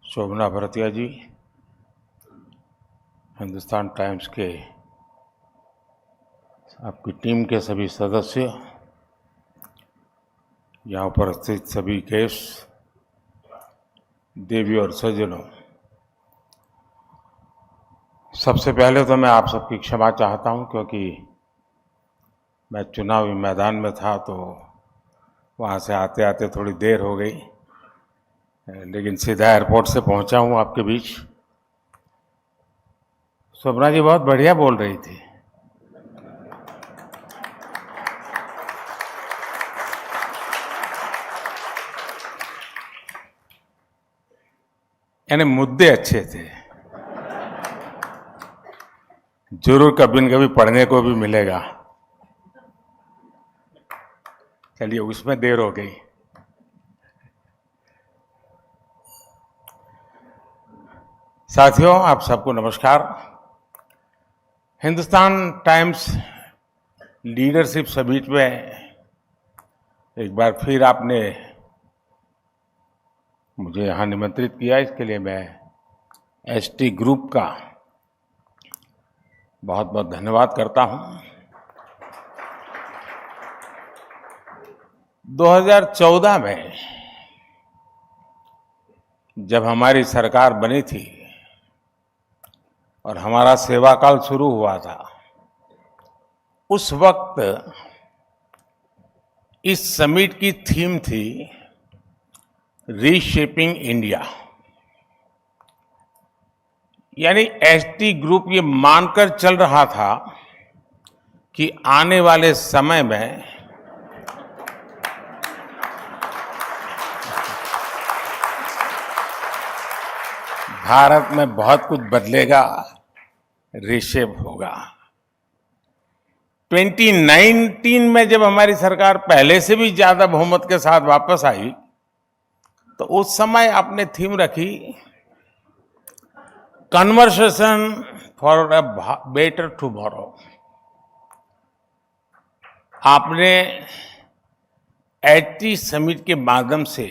शोभना भरतिया जी, Hindustan times के आपकी team के सभी सदस्य, यहाँ उपस्थित सभी गेस्ट, देवी और सज्जनों, सबसे पहले तो मैं आप सबकी क्षमा चाहता हूँ क्योंकि मैं चुनावी मैदान में था तो वहाँ से आते आते थोड़ी देर हो गई, लेकिन सीधा एयरपोर्ट से पहुँचा हूँ आपके बीच। शोभना जी बहुत बढ़िया बोल रही थी। यानी मुद्दे अच्छे थे, जरूर कभी न कभी पढ़ने को भी मिलेगा। चलिए, उसमें देर हो गई। साथियों, आप सबको नमस्कार। हिंदुस्तान टाइम्स लीडरशिप समिट में एक बार फिर आपने मुझे यहाँ निमंत्रित किया, इसके लिए मैं एसटी ग्रुप का बहुत बहुत धन्यवाद करता हूँ। 2014 में जब हमारी सरकार बनी थी और हमारा सेवा काल शुरू हुआ था, उस वक्त इस समिट की थीम थी रीशेपिंग इंडिया। यानी एसटी ग्रुप ये मानकर चल रहा था कि आने वाले समय में भारत में बहुत कुछ बदलेगा, रीशेप होगा। 2019 में जब हमारी सरकार पहले से भी ज्यादा बहुमत के साथ वापस आई तो उस समय आपने थीम रखी conversation for a better tomorrow. आपने एसटी समिट के माध्यम से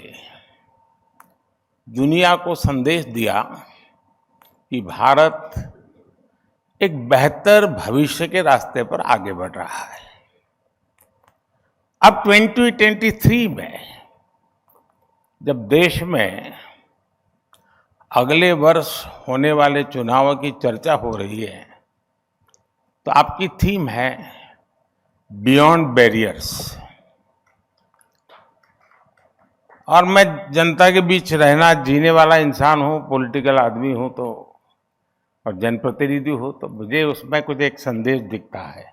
दुनिया को संदेश दिया कि भारत एक बेहतर भविष्य के रास्ते पर आगे बढ़ रहा है। अब 2023 में जब देश में अगले वर्ष होने वाले चुनाव की चर्चा हो रही है तो आपकी थीम है बियॉन्ड बैरियर्स। और मैं जनता के बीच रहना जीने वाला इंसान हूं, पॉलिटिकल आदमी हूं तो और जनप्रतिनिधि हूं, तो मुझे उसमें कुछ एक संदेश दिखता है।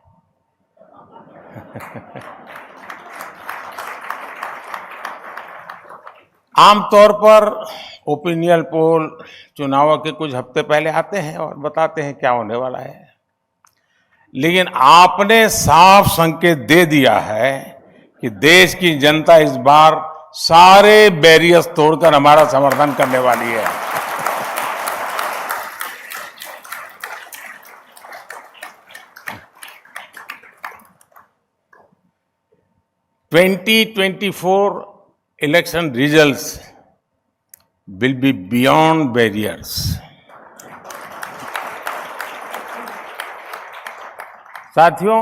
आमतौर पर ओपिनियन पोल चुनाव के कुछ हफ्ते पहले आते हैं और बताते हैं क्या होने वाला है, लेकिन आपने साफ संकेत दे दिया है कि देश की जनता इस बार सारे बैरियर्स तोड़कर हमारा समर्थन करने वाली है। (2024) election results will be beyond barriers. साथियों,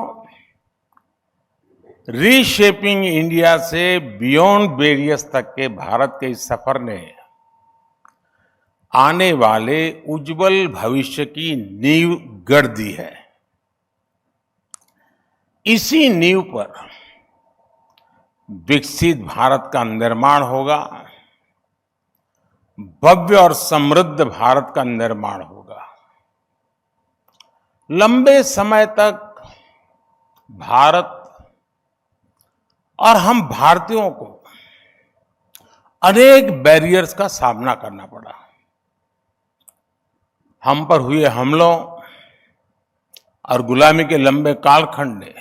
रीशेपिंग इंडिया से बियॉन्ड बैरियर्स तक के भारत के इस सफर ने आने वाले उज्जवल भविष्य की नींव गढ़ दी है। इसी नींव पर विकसित भारत का निर्माण होगा, भव्य और समृद्ध भारत का निर्माण होगा। लंबे समय तक भारत और हम भारतीयों को अनेक बैरियर्स का सामना करना पड़ा। हम पर हुए हमलों और गुलामी के लंबे कालखंड ने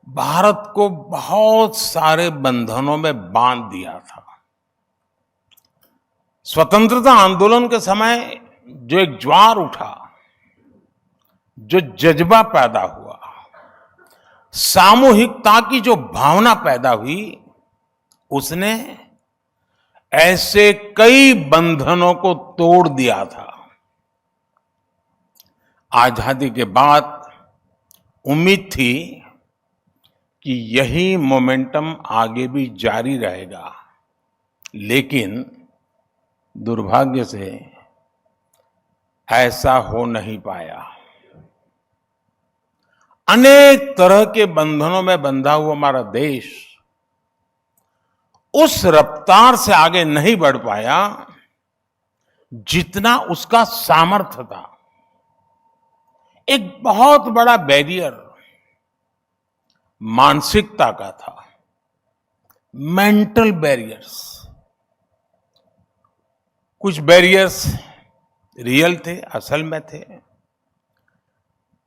भारत को बहुत सारे बंधनों में बांध दिया था। स्वतंत्रता आंदोलन के समय जो एक ज्वार उठा, जो जज्बा पैदा हुआ, सामूहिकता की जो भावना पैदा हुई, उसने ऐसे कई बंधनों को तोड़ दिया था। आजादी के बाद उम्मीद थी कि यही मोमेंटम आगे भी जारी रहेगा, लेकिन दुर्भाग्य से ऐसा हो नहीं पाया। अनेक तरह के बंधनों में बंधा हुआ हमारा देश उस रफ्तार से आगे नहीं बढ़ पाया जितना उसका सामर्थ्य था। एक बहुत बड़ा बैरियर मानसिकता का था, मेंटल बैरियर्स। कुछ बैरियर्स रियल थे, असल में थे।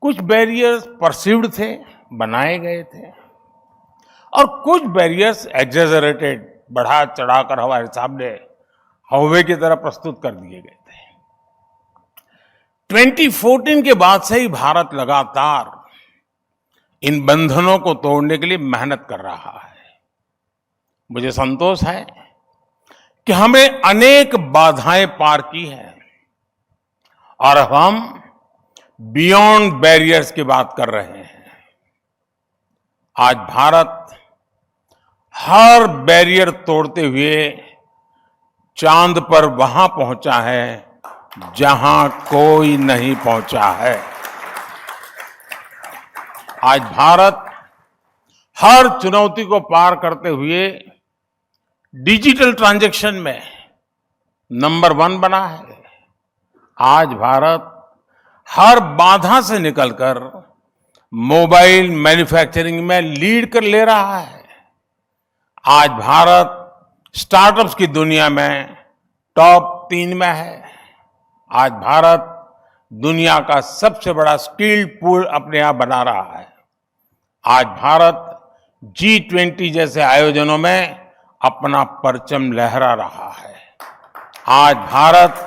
कुछ बैरियर्स परसीव्ड थे, बनाए गए थे, और कुछ बैरियर्स एग्जेजरेटेड, बढ़ा चढ़ाकर हमारे सामने हौवे की तरह प्रस्तुत कर दिए गए थे। 2014 के बाद से ही भारत लगातार इन बंधनों को तोड़ने के लिए मेहनत कर रहा है। मुझे संतोष है कि हमने अनेक बाधाएं पार की हैं और अब हम बियॉन्ड बैरियर्स की बात कर रहे हैं। आज भारत हर बैरियर तोड़ते हुए चांद पर वहां पहुंचा है जहां कोई नहीं पहुंचा है। आज भारत हर चुनौती को पार करते हुए डिजिटल ट्रांजैक्शन में नंबर 1 बना है। आज भारत हर बाधा से निकलकर मोबाइल मैन्युफैक्चरिंग में लीड कर ले रहा है। आज भारत स्टार्टअप्स की दुनिया में टॉप 3 में है। आज भारत दुनिया का सबसे बड़ा स्किल्ड पूल अपने आप बना रहा है। आज भारत G20 जैसे आयोजनों में अपना परचम लहरा रहा है। आज भारत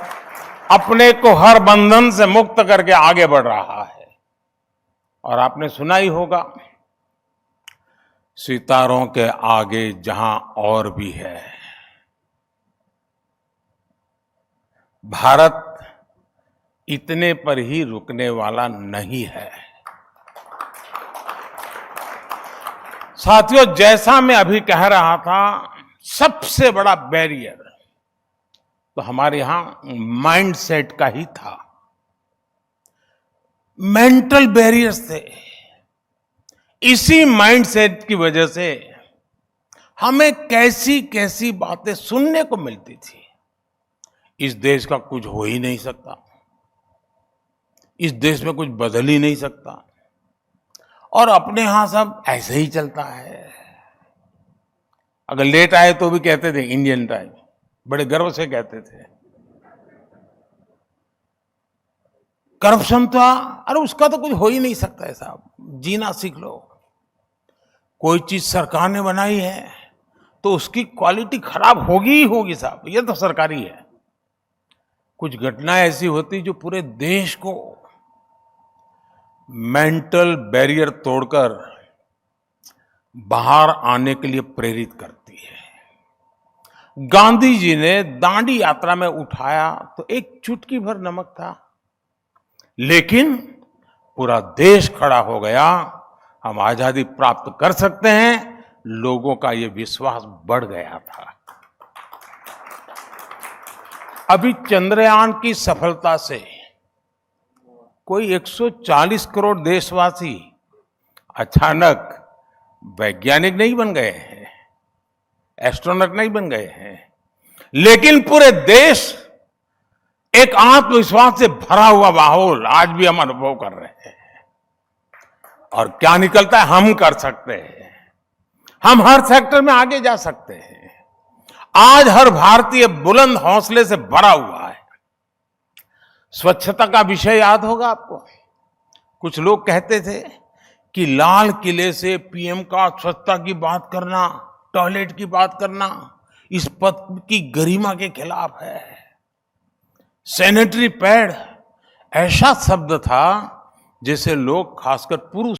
अपने को हर बंधन से मुक्त करके आगे बढ़ रहा है। और आपने सुना ही होगा, सितारों के आगे जहां और भी है। भारत इतने पर ही रुकने वाला नहीं है। साथियों, जैसा मैं अभी कह रहा था, सबसे बड़ा बैरियर तो हमारे यहां माइंडसेट का ही था। मेंटल बैरियर्स थे। इसी माइंडसेट की वजह से हमें कैसी कैसी बातें सुनने को मिलती थी। इस देश का कुछ हो ही नहीं सकता, इस देश में कुछ बदल ही नहीं सकता, और अपने यहां सब ऐसे ही चलता है। अगर लेट आए तो भी कहते थे इंडियन टाइम, बड़े गर्व से कहते थे। करप्शन था, अरे उसका तो कुछ हो ही नहीं सकता है साहब, जीना सीख लो। कोई चीज सरकार ने बनाई है तो उसकी क्वालिटी खराब होगी ही होगी साहब, ये तो सरकारी है। कुछ घटनाएं ऐसी होती जो पूरे देश को मेंटल बैरियर तोड़कर बाहर आने के लिए प्रेरित करती है। गांधी जी ने दांडी यात्रा में उठाया तो एक चुटकी भर नमक था, लेकिन पूरा देश खड़ा हो गया। हम आजादी प्राप्त कर सकते हैं, लोगों का ये विश्वास बढ़ गया था। अभी चंद्रयान की सफलता से कोई 140 करोड़ देशवासी अचानक वैज्ञानिक नहीं बन गए हैं, एस्ट्रोनॉट नहीं बन गए हैं, लेकिन पूरे देश एक आत्मविश्वास से भरा हुआ माहौल आज भी हम अनुभव कर रहे हैं। और क्या निकलता है, हम कर सकते हैं, हम हर सेक्टर में आगे जा सकते हैं। आज हर भारतीय बुलंद हौसले से भरा हुआ है। स्वच्छता का विषय याद होगा आपको। कुछ लोग कहते थे कि लाल किले से पीएम का स्वच्छता की बात करना, टॉयलेट की बात करना इस पद की गरिमा के खिलाफ है। सैनिटरी पैड ऐसा शब्द था जिसे लोग खासकर पुरुष